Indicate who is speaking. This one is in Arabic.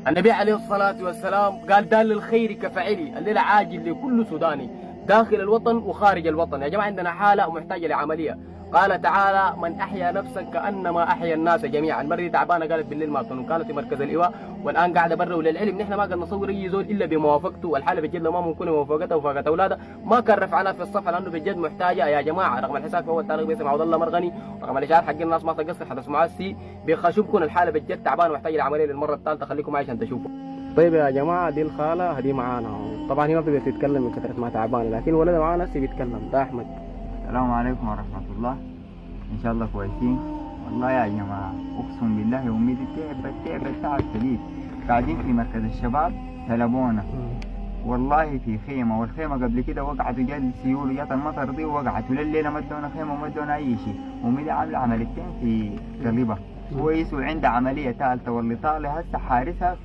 Speaker 1: النبي عليه الصلاة والسلام قال دال للخير كفعلي، الليلة عاجل لكل سوداني داخل الوطن وخارج الوطن. يا جماعة عندنا حالة ومحتاجة لعملية. قال تعالى: من أحيا نفسا كأنما أحيا الناس جميعا. المرة تعبانة قالت بالليل ما تنوم، كانت في مركز الإيواء والآن قاعدة برا. وللعلم نحن ما قد نصور أي زول إلا بموافقته، والحالة بجد لو ما ممكن موافقتها وموافقة أولادها ما كان رفعناها في الصفحة، لأنه بجد محتاجة يا جماعة. رقم الحساب في أول تاريخ باسم عبد الله مرغني، رقم الإشعار حق الناس ما تقصر حتسمعوها السي بخشبكم. الحالة بجد تعبانة ومحتاجة لعملية للمرة الثالثة، خليكم معي عشان تشوفوا. طيب يا جماعة، دي الخالة هدي معانا. طبعا هي ما بتقدر تتكلم من كثرة ما تعبانة، لكن ولدها معانا هسه بيتكلم. ده أحمد.
Speaker 2: السلام عليكم ورحمة الله. إن شاء الله كويسين. والله يا جماعة أقسم بالله يومي دي تعب شديد. قاعدين في مركز الشباب سلبونا والله في خيمة، والخيمة قبل كده وقعت وجات السيول وجات المطر دي ووقعت، ولليلة ما ادونا خيمة وما ادونا أي شيء. أمي دي عاملة عمليتين في قلبها كويس، وعندها عملية ثالثة واللي طالع هسه حارسها في